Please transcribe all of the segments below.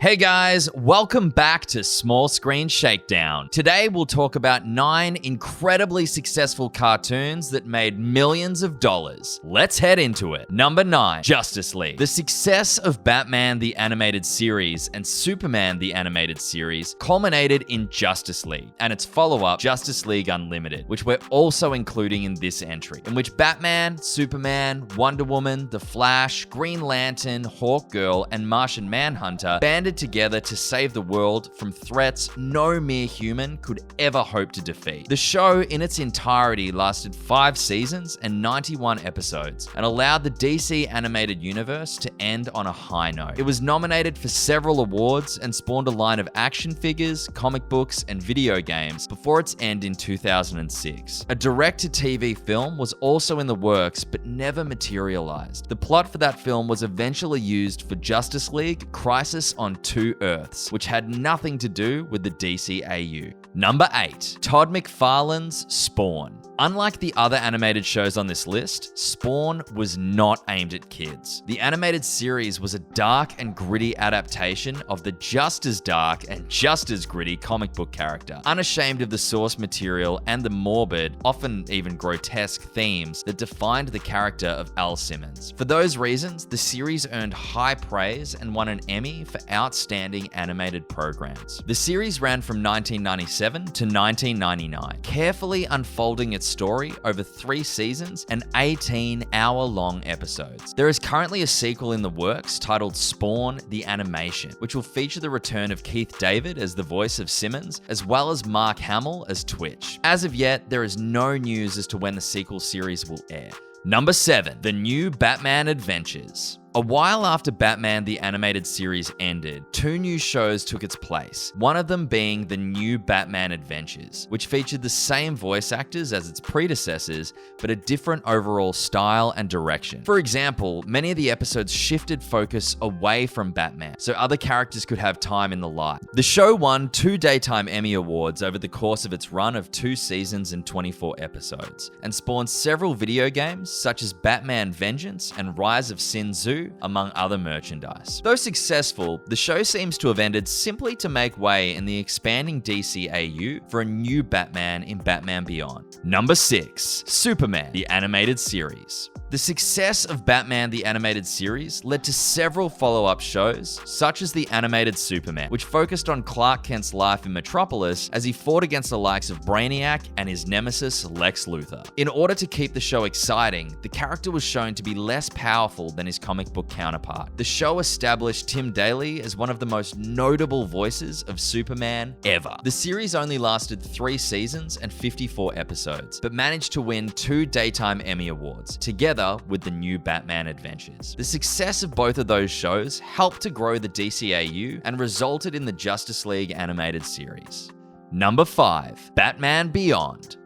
Hey guys, welcome back to Small Screen Shakedown. Today we'll talk about 9 incredibly successful cartoons that made millions of dollars. Let's head into it. Number 9, Justice League. The success of Batman the Animated Series and Superman the Animated Series culminated in Justice League and its follow-up, Justice League Unlimited, which we're also including in this entry, in which Batman, Superman, Wonder Woman, The Flash, Green Lantern, Hawkgirl, and Martian Manhunter banded together to save the world from threats no mere human could ever hope to defeat. The show in its entirety lasted 5 seasons and 91 episodes and allowed the DC animated universe to end on a high note. It was nominated for several awards and spawned a line of action figures, comic books, and video games before its end in 2006. A direct-to-TV film was also in the works but never materialized. The plot for that film was eventually used for Justice League Crisis on Two Earths, which had nothing to do with the DCAU. Number 8, Todd McFarlane's Spawn. Unlike the other animated shows on this list, Spawn was not aimed at kids. The animated series was a dark and gritty adaptation of the just as dark and just as gritty comic book character, unashamed of the source material and the morbid, often even grotesque themes that defined the character of Al Simmons. For those reasons, the series earned high praise and won an Emmy for Outstanding Animated Programs. The series ran from 1997 to 1999, carefully unfolding its story over 3 seasons and 18 hour-long episodes. There is currently a sequel in the works titled Spawn: The Animation, which will feature the return of Keith David as the voice of Simmons, as well as Mark Hamill as Twitch. As of yet, there is no news as to when the sequel series will air. Number 7, The New Batman Adventures. A while after Batman the Animated Series ended, 2 new shows took its place, one of them being The New Batman Adventures, which featured the same voice actors as its predecessors, but a different overall style and direction. For example, many of the episodes shifted focus away from Batman, so other characters could have time in the light. The show won 2 Daytime Emmy Awards over the course of its run of 2 seasons and 24 episodes, and spawned several video games such as Batman Vengeance and Rise of Sin Tzu, among other merchandise. Though successful, the show seems to have ended simply to make way in the expanding DCAU for a new Batman in Batman Beyond. Number 6, Superman, the Animated Series. The success of Batman the Animated Series led to several follow-up shows, such as The Animated Superman, which focused on Clark Kent's life in Metropolis as he fought against the likes of Brainiac and his nemesis Lex Luthor. In order to keep the show exciting, the character was shown to be less powerful than his comic book counterpart. The show established Tim Daly as one of the most notable voices of Superman ever. The series only lasted 3 seasons and 54 episodes, but managed to win 2 Daytime Emmy Awards, together with The New Batman Adventures. The success of both of those shows helped to grow the DCAU and resulted in the Justice League Animated Series. Number 5, Batman Beyond.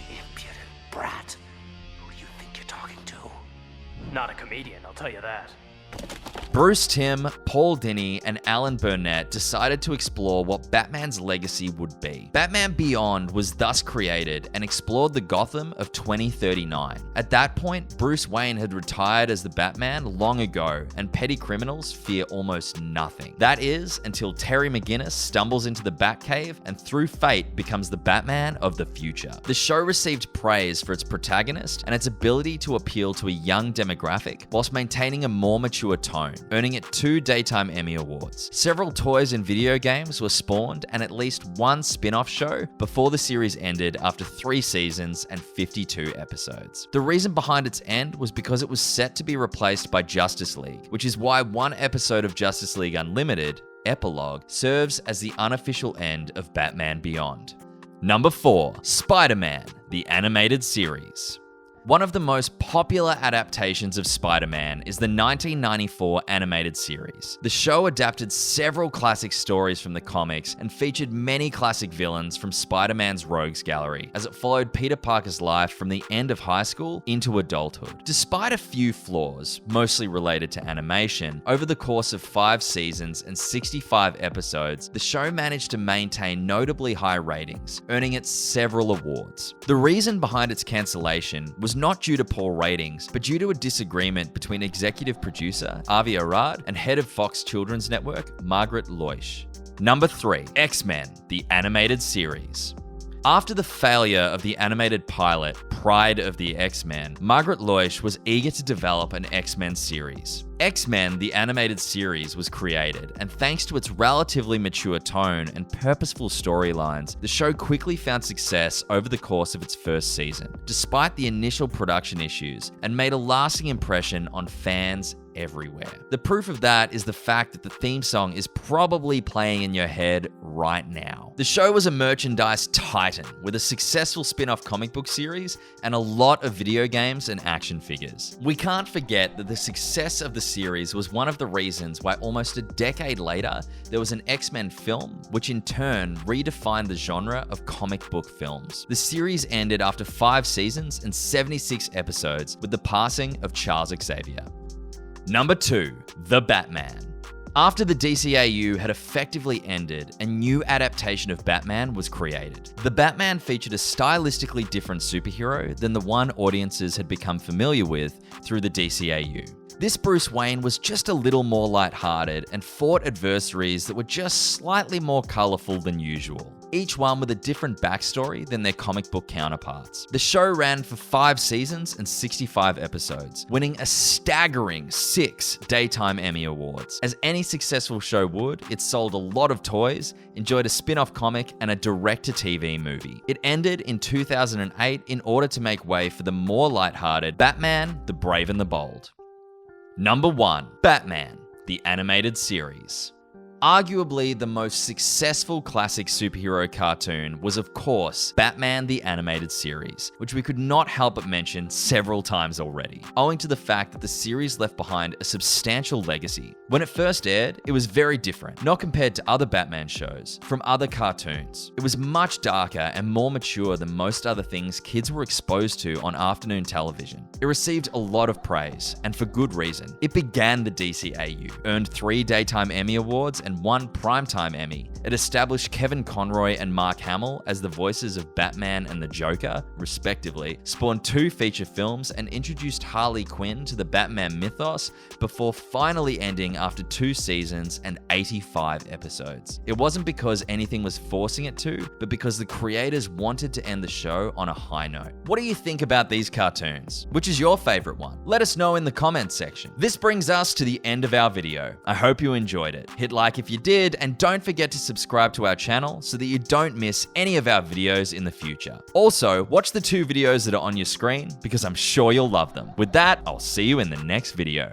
Impudent brat. Who do you think you're talking to? Not a comedian, I'll tell you that. Bruce Timm, Paul Dini, and Alan Burnett decided to explore what Batman's legacy would be. Batman Beyond was thus created and explored the Gotham of 2039. At that point, Bruce Wayne had retired as the Batman long ago, and petty criminals fear almost nothing. That is, until Terry McGinnis stumbles into the Batcave and through fate becomes the Batman of the future. The show received praise for its protagonist and its ability to appeal to a young demographic whilst maintaining a more mature tone, earning it 2 Daytime Emmy Awards. Several toys and video games were spawned and at least 1 spin-off show before the series ended after 3 seasons and 52 episodes. The reason behind its end was because it was set to be replaced by Justice League, which is why 1 episode of Justice League Unlimited, Epilogue, serves as the unofficial end of Batman Beyond. Number 4, SpiderMan, the Animated Series. One of the most popular adaptations of Spider-Man is the 1994 animated series. The show adapted several classic stories from the comics and featured many classic villains from Spider-Man's rogues gallery, as it followed Peter Parker's life from the end of high school into adulthood. Despite a few flaws, mostly related to animation, over the course of 5 seasons and 65 episodes, the show managed to maintain notably high ratings, earning it several awards. The reason behind its cancellation was was not due to poor ratings, but due to a disagreement between executive producer Avi Arad and head of Fox Children's Network, Margaret Loesch. Number 3, X-Men, the animated series. After the failure of the animated pilot, Pride of the X-Men, Margaret Loesch was eager to develop an X-Men series. X-Men, the animated series, was created, and thanks to its relatively mature tone and purposeful storylines, the show quickly found success over the course of its first season, despite the initial production issues, and made a lasting impression on fans everywhere. The proof of that is the fact that the theme song is probably playing in your head right now. The show was a merchandise titan with a successful spin-off comic book series and a lot of video games and action figures. We can't forget that the success of the series was one of the reasons why almost a decade later there was an X-Men film, which in turn redefined the genre of comic book films. The series ended after 5 seasons and 76 episodes with the passing of Charles Xavier. Number 2, The Batman. After the DCAU had effectively ended, a new adaptation of Batman was created. The Batman featured a stylistically different superhero than the one audiences had become familiar with through the DCAU. This Bruce Wayne was just a little more lighthearted and fought adversaries that were just slightly more colourful than usual, each one with a different backstory than their comic book counterparts. The show ran for 5 seasons and 65 episodes, winning a staggering 6 Daytime Emmy Awards. As any successful show would, it sold a lot of toys, enjoyed a spin-off comic, and a direct-to-TV movie. It ended in 2008 in order to make way for the more lighthearted Batman, the Brave and the Bold. Number 1, Batman, the animated series. Arguably the most successful classic superhero cartoon was, of course, Batman the Animated Series, which we could not help but mention several times already, owing to the fact that the series left behind a substantial legacy. When it first aired, it was very different, not compared to other Batman shows from other cartoons. It was much darker and more mature than most other things kids were exposed to on afternoon television. It received a lot of praise, and for good reason. It began the DCAU, earned 3 Daytime Emmy Awards and 1 Primetime Emmy. It established Kevin Conroy and Mark Hamill as the voices of Batman and the Joker, respectively, spawned 2 feature films, and introduced Harley Quinn to the Batman mythos before finally ending after 2 seasons and 85 episodes. It wasn't because anything was forcing it to, but because the creators wanted to end the show on a high note. What do you think about these cartoons? Which is your favorite one? Let us know in the comments section. This brings us to the end of our video. I hope you enjoyed it. Hit like if you did, and don't forget to subscribe to our channel so that you don't miss any of our videos in the future. Also, watch the 2 videos that are on your screen because I'm sure you'll love them. With that, I'll see you in the next video.